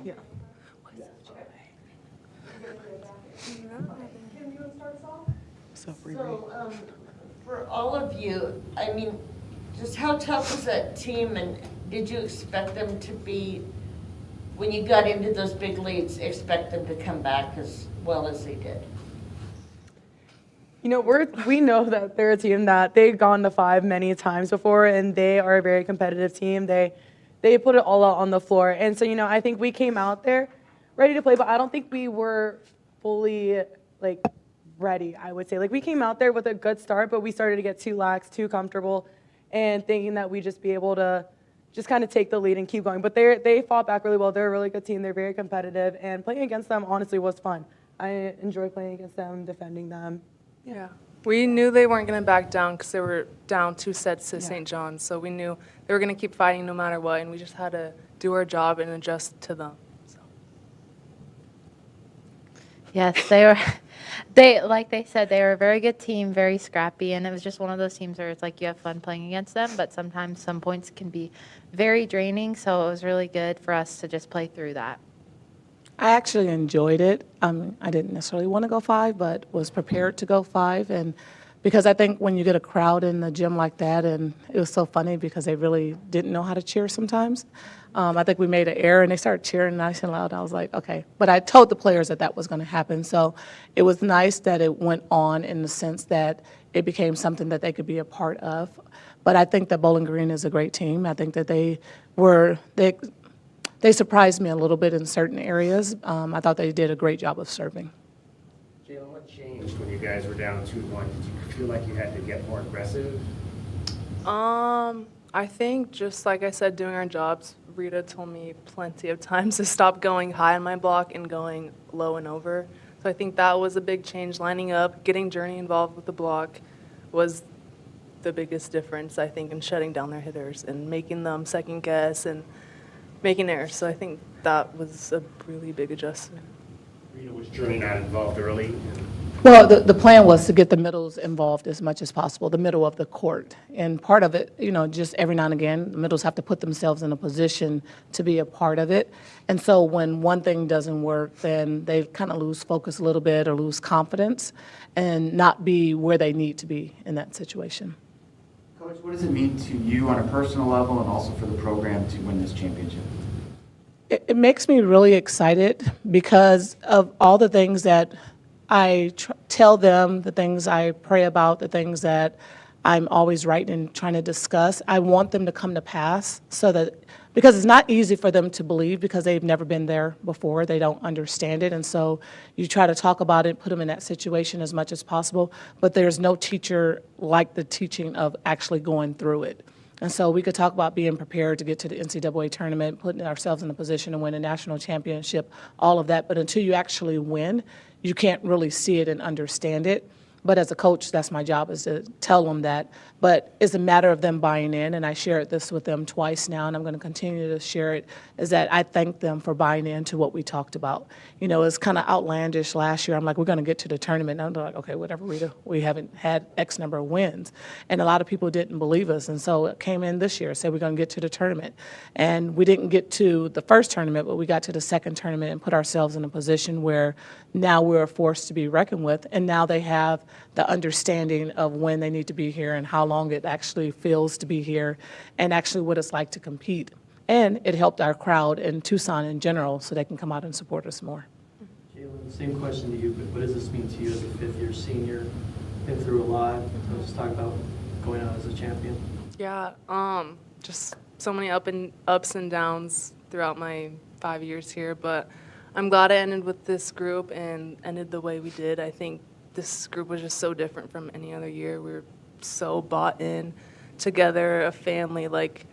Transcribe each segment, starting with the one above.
Yeah. So, For all of you, I mean, just how tough was that team, and did you expect them to be, when you got into those big leads, expect them to come back as well as they did? you know, we know that they're a team that they've gone to 5 many times before, and they are a very competitive team. They put it all out on the floor. And so, you know, I think we came out there ready to play, but I don't think we were fully, like, ready, I would say. Like, we came out there with a good start, but we started to get too lax, too comfortable, and thinking that we'd just be able to just kind of take the lead and keep going. But they fought back really well. They're a really good team. They're very competitive, and playing against them, honestly, was fun. I enjoy playing against them, defending them. Yeah. We knew they weren't going to back down because they were down 2 sets to St. John's. So we knew they were going to keep fighting no matter what, and we just had to do our job and adjust to them. So. Yes, they were. Like they said, they were a very good team, very scrappy, and it was just one of those teams where it's like you have fun playing against them, but sometimes some points can be very draining. So it was really good for us to just play through that. I actually enjoyed it. I didn't necessarily want to go 5, but was prepared to go 5. And because I think when you get a crowd in the gym like that, and it was so funny because they really didn't know how to cheer sometimes. I think we made an error, and they started cheering nice and loud. I was like, okay. But I told the players that was going to happen. So it was nice that it went on in the sense that it became something that they could be a part of. But I think that Bowling Green is a great team. I think that they surprised me a little bit in certain areas. I thought they did a great job of serving. Jalen, what changed when you guys were down 2-1? Did you feel like you had to get more aggressive? I think just like I said, doing our jobs, Rita told me plenty of times to stop going high on my block and going low and over. So I think that was a big change. Lining up, getting Journey involved with the block was the biggest difference, I think, in shutting down their hitters and making them second guess and making errors. So I think that was a really big adjustment. Rita, was Journey not involved early? Well, the plan was to get the middles involved as much as possible, the middle of the court. And part of it, you know, just every now and again, the middles have to put themselves in a position to be a part of it. And so when one thing doesn't work, then they kind of lose focus a little bit or lose confidence and not be where they need to be in that situation. Coach, what does it mean to you on a personal level and also for the program to win this championship? It makes me really excited because of all the things that I tell them, the things I pray about, the things that I'm always writing and trying to discuss. I want them to come to pass so that, because it's not easy for them to believe because they've never been there before. They don't understand it. And so you try to talk about it, put them in that situation as much as possible. But there's no teacher like the teaching of actually going through it. And so we could talk about being prepared to get to the NCAA tournament, putting ourselves in a position to win a national championship, all of that. But until you actually win, you can't really see it and understand it. But as a coach, that's my job, is to tell them that. But it's a matter of them buying in, and I shared this with them twice now, and I'm going to continue to share it, is that I thank them for buying into what we talked about. You know, it's kind of outlandish last year. I'm like, we're going to get to the tournament. And I'm like, okay, whatever, Rita. We haven't had X number of wins. And a lot of people didn't believe us, and so it came in this year, said we're going to get to the tournament. And we didn't get to the first tournament, but we got to the second tournament and put ourselves in a position where now we're a force to be reckoned with, and now they have the understanding of when they need to be here and how long it actually feels to be here and actually what it's like to compete. And it helped our crowd in Tucson in general so they can come out and support us more. Jalen, same question to you, but what does this mean to you as a fifth-year senior? Been through a lot. So let's talk about going out as a champion. Yeah, just so many ups and downs throughout my 5 years here, but I'm glad I ended with this group and ended the way we did. I think this group was just so different from any other year. We were so bought in together, a family, like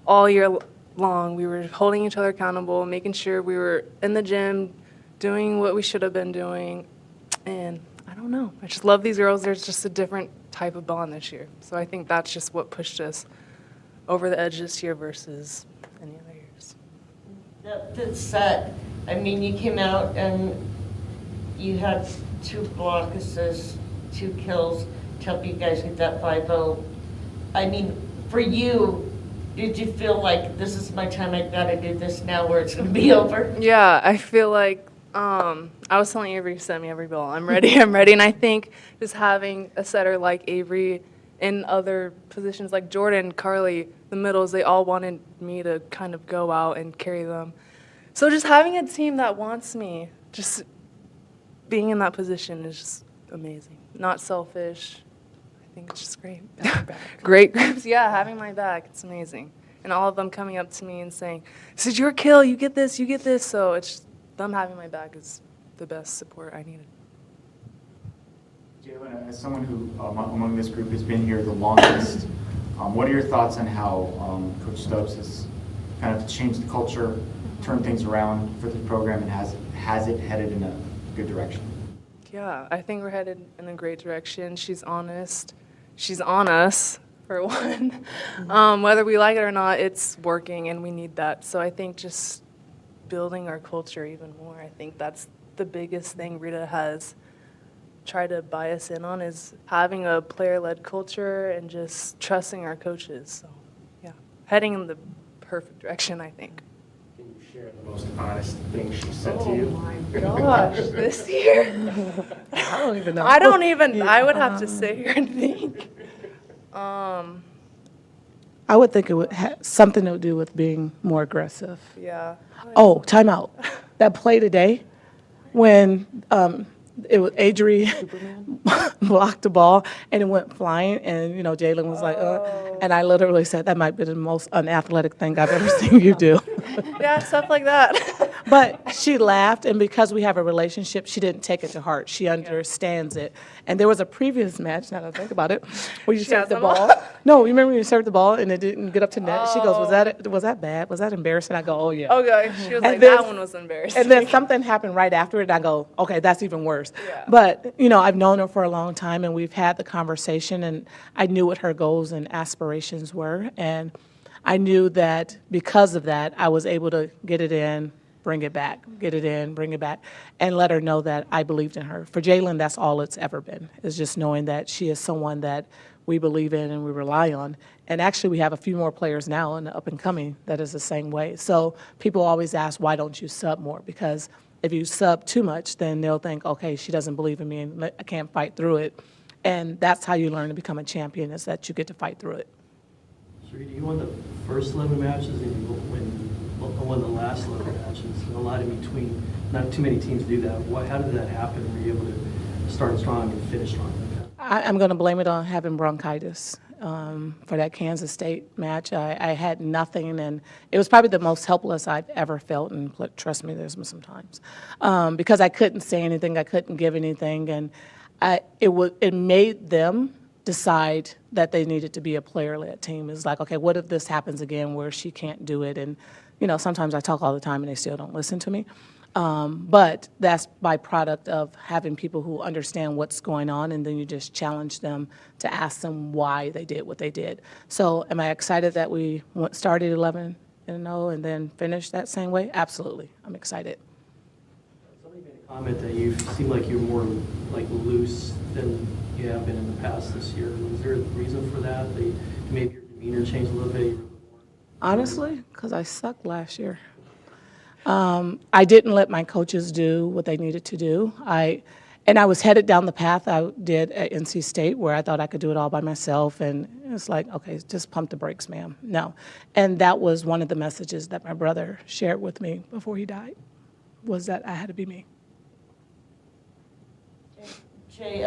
all year long. We were holding each other accountable, making sure we were in the gym, doing what we should have been doing. And I don't know, I just love these girls. There's just a different type of bond this year. So I think that's just what pushed us over the edge this year versus any other years. That said, I mean, you came out and you had 2 block assists, 2 kills to help you guys get that 5-0. I mean, for you, did you feel like this is my time, I gotta do this now or it's gonna be over? Yeah, I feel like I was telling Avery, send me every ball. I'm ready. I'm ready. And I think just having a setter like Avery in other positions like Jordan, Carly, the middles, they all wanted me to kind of go out and carry them. So just having a team that wants me, just being in that position is just amazing. Not selfish. I think it's just great. Great groups. Yeah, having my back, it's amazing. And all of them coming up to me and saying, "This is your kill. You get this. You get this." So it's just, them having my back is the best support I needed. Jalen, as someone who among this group has been here the longest, what are your thoughts on how Coach Stubbs has kind of changed the culture, turned things around for the program, and has it headed in a good direction? Yeah, I think we're headed in a great direction. She's honest. She's on us, for one. Whether we like it or not, it's working, and we need that. So I think just building our culture even more, I think that's the biggest thing Rita has tried to buy us in on, is having a player-led culture and just trusting our coaches. So, yeah, heading in the perfect direction, I think. Can you share the most honest thing she said to you? Oh my gosh, this year? I don't even know. I would have to sit here and think. I would think it would have something to do with being more aggressive. Yeah. Oh, time out. That play today when it was Adri blocked the ball and it went flying, and Jalen was like, and I literally said that might be the most unathletic thing I've ever seen you do. Yeah, stuff like that. But she laughed, and because we have a relationship, she didn't take it to heart. She understands it. And there was a previous match, now that I think about it, where you served the ball. No, you remember when you served the ball and it didn't get up to net? She goes, was that bad? Was that embarrassing? I go, oh, yeah. Okay, she was like, then- that one was embarrassing. And then something happened right after it, and I go, okay, that's even worse. Yeah. But, I've known her for a long time, and we've had the conversation, and I knew what her goals and aspirations were. And I knew that because of that, I was able to get it in, bring it back, get it in, bring it back, and let her know that I believed in her. For Jalen, that's all it's ever been, is just knowing that she is someone that we believe in and we rely on. And actually, we have a few more players now in the up and coming that is the same way. So people always ask, why don't you sub more? Because if you sub too much, then they'll think, okay, she doesn't believe in me and I can't fight through it. And that's how you learn to become a champion, is that you get to fight through it. Charita, you won the first 11 matches and you won the last 11 matches, and a lot in between. Not too many teams do that. How did that happen? Were you able to start strong and finish strong like that? I'm going to blame it on having bronchitis. For that Kansas State match, I had nothing, and it was probably the most helpless I've ever felt, and trust me, there's been some times, because I couldn't say anything, I couldn't give anything, and it made them decide that they needed to be a player-led team. It's like, okay, what if this happens again where she can't do it? And, sometimes I talk all the time and they still don't listen to me. But that's byproduct of having people who understand what's going on, and then you just challenge them to ask them why they did what they did. So am I excited that we started 11-0 and then finished that same way? Absolutely. I'm excited. Somebody made a comment that you seem like you're more like loose than you have been in the past this year. Was there a reason for that? Maybe your demeanor changed a little bit? You're a little more. Honestly, because I sucked last year. I didn't let my coaches do what they needed to do. I was headed down the path I did at NC State, where I thought I could do it all by myself, and it's like, okay, just pump the brakes, ma'am. No. And that was one of the messages that my brother shared with me before he died, was that I had to be me. Jay,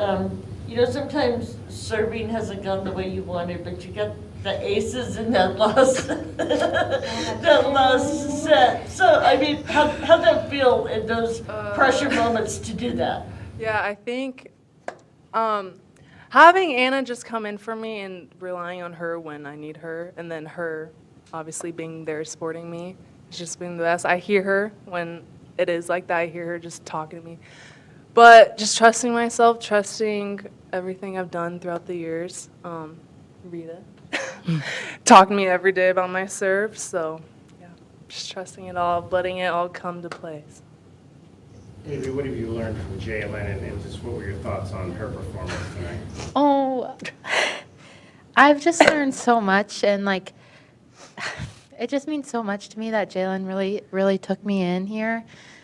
sometimes serving hasn't gone the way you wanted, but you got the aces in that last, that last set. So, how'd that feel in those pressure moments to do that? Yeah, I think having Anna just come in for me and relying on her when I need her, and then her obviously being there supporting me, has just been the best. I hear her when it is like that. I hear her just talking to me. But just trusting myself, trusting everything I've done throughout the years. Rita talking to me every day about my serve. So, yeah, just trusting it all, letting it all come to play. Avery, what have you learned from Jalen, and just what were your thoughts on her performance tonight? Oh, I've just learned so much, and it just means so much to me that Jalen really took me in here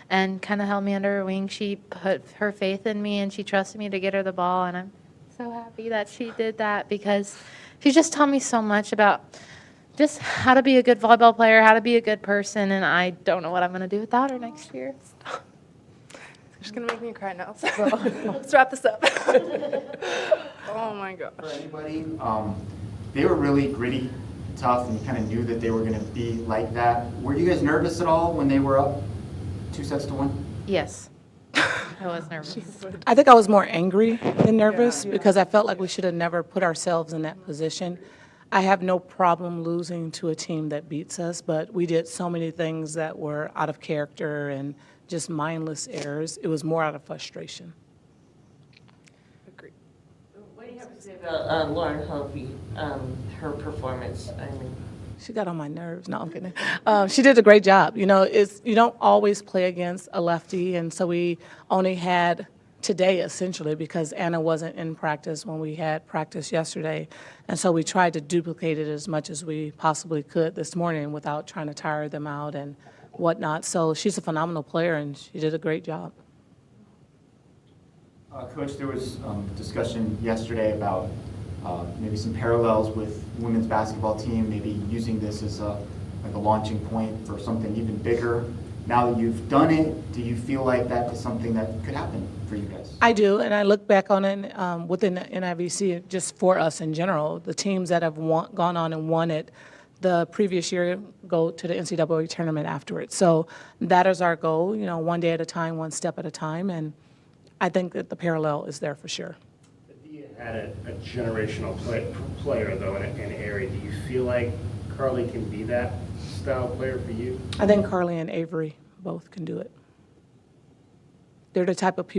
and kind of held me under her wing. She put her faith in me and she trusted me to get her the ball, and I'm so happy that she did that because she just taught me so much about just how to be a good volleyball player, how to be a good person, and I don't know what I'm going to do without her next year. You're just gonna make me cry now. So let's wrap this up. Oh my gosh. For anybody, they were really gritty, tough, and you kind of knew that they were going to be like that. Were you guys nervous at all when they were up 2-1? Yes. I was nervous. I think I was more angry than nervous because I felt like we should have never put ourselves in that position. I have no problem losing to a team that beats us, but we did so many things that were out of character and just mindless errors. It was more out of frustration. Agreed. What do you have to say about Lauren Hovey, her performance? I mean, She got on my nerves. No, I'm kidding. She did a great job. You know, you don't always play against a lefty, and so we only had today essentially because Anna wasn't in practice when we had practice yesterday, and so we tried to duplicate it as much as we possibly could this morning without trying to tire them out and whatnot. So she's a phenomenal player, and she did a great job. Coach, there was discussion yesterday about maybe some parallels with women's basketball team, maybe using this as like a launching point for something even bigger. Now that you've done it, do you feel like that is something that could happen for you guys? I do, and I look back on it within the NIVC, just for us in general, the teams that have gone on and won it the previous year go to the NCAA tournament afterwards. So that is our goal, you know, one day at a time, one step at a time, and I think that the parallel is there for sure. Adia had a generational player, though, in Aerie. Do you feel like Carly can be that style player for you? I think Carly and Avery both can do it. They're the type of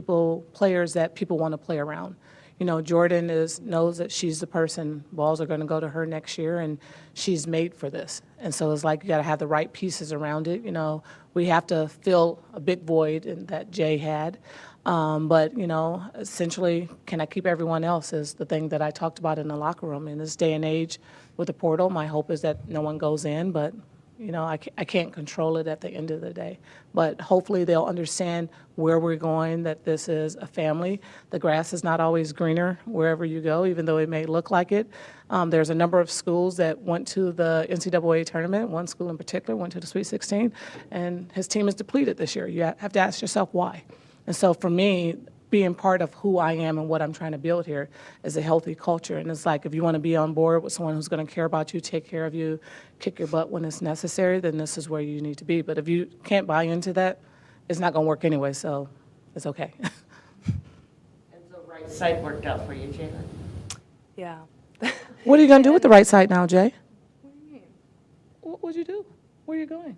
players that people want to play around. You know, Jordan knows that she's the person, balls are going to go to her next year, and she's made for this. And so it's like you got to have the right pieces around it. You know, we have to fill a big void that Jay had. But, you know, essentially, can I keep everyone else is the thing that I talked about in the locker room. In this day and age with the portal, my hope is that no one goes in, but, you know, I can't control it at the end of the day. But hopefully they'll understand where we're going, that this is a family. The grass is not always greener wherever you go, even though it may look like it. There's a number of schools that went to the NCAA tournament. One school in particular went to the Sweet 16, and his team is depleted this year. You have to ask yourself why. And so for me, being part of who I am and what I'm trying to build here is a healthy culture. And it's like if you want to be on board with someone who's going to care about you, take care of you, kick your butt when it's necessary, then this is where you need to be. But if you can't buy into that, it's not going to work anyway, so it's okay. and the right side worked out for you, Jalen. Yeah. What are you going to do with the right side now, Jay? What do you mean? What would you do? Where are you going?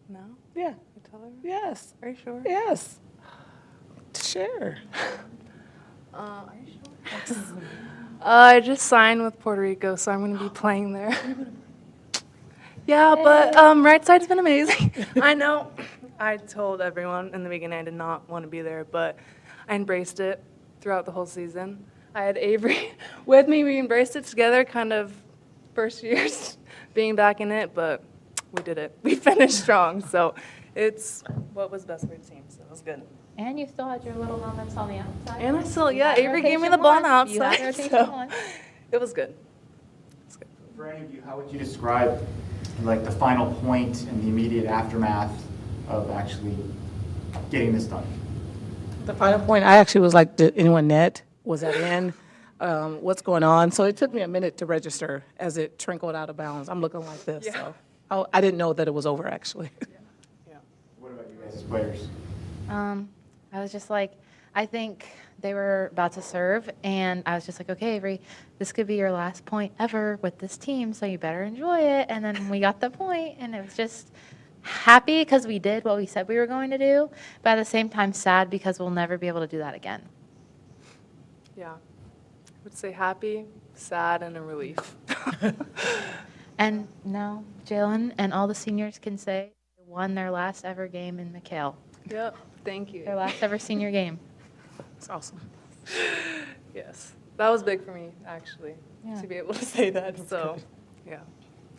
No? Yeah. You tell her? Yes. Are you sure? Yes. Sure. Are you sure? I just signed with Puerto Rico, so I'm going to be playing there. Yeah, but right side's been amazing. I know. I told everyone in the beginning I did not want to be there, but I embraced it throughout the whole season. I had Avery with me. We embraced it together, kind of first years being back in it, but we did it. We finished strong, so it's what was best for the team, so it was good. And you still had your little moments on the outside. And I still, You yeah, had Avery gave me rotation the ball on the one. You had outside, rotation so one. it was good. For any of you, how would you describe like the final point and the immediate aftermath of actually getting this done? The final point, I actually was like, did anyone net? Was that in? What's going on? So it took me a minute to register as it trickled out of bounds. I'm looking like this, Yeah. so I didn't know that it was over, actually. What about you guys as players? I was just like, I think they were about to serve, and I was just like, okay, Avery, this could be your last point ever with this team, so you better enjoy it. And then we got the point, and it was just happy because we did what we said we were going to do, but at the same time sad because we'll never be able to do that again. Yeah. I would say happy, sad, and a relief. And now Jalen and all the seniors can say they won their last ever game in McKale, Yep. Thank you. their last ever senior game. It's awesome. Yes. That was big for me, actually, Yeah. to be able to say that. So, yeah.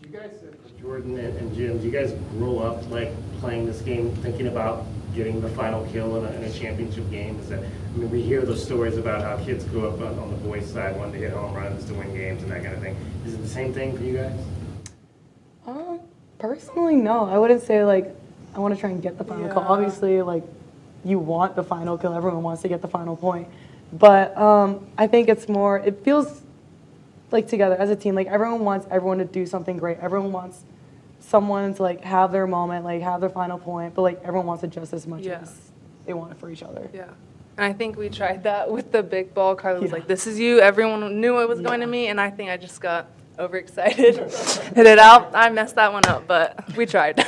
Do you guys, for Jordan and Jim, do you guys grow up like playing this game, thinking about getting the final kill in a championship game? Is that, I mean, we hear those stories about how kids grew up on the boys' side, wanting to hit home runs to win games and that kind of thing. Is it the same thing for you guys? Personally, no. I wouldn't say like I want to try and get the final kill. Obviously, like you want the final kill. Everyone wants to get the final point. But I think it's more. It feels like together as a team. Like everyone wants everyone to do something great. Everyone wants someone to like have their moment, like have their final point. But like everyone wants it just as much Yeah. as they want it for each other. Yeah. And I think we tried that with the big ball. Carly was Yeah. like, this is you. Everyone knew it was going to me. And I think I just got overexcited. Hit it out. I messed that one up, but we tried.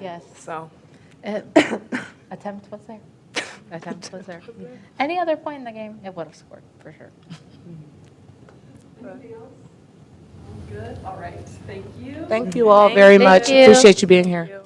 Yes. So, Attempt was there. Attempt was there. Any other point in the game, it would have scored for sure. Anything else? Good, all right, thank you. Thank you all Thank very you. much. Thank you. Appreciate you being here.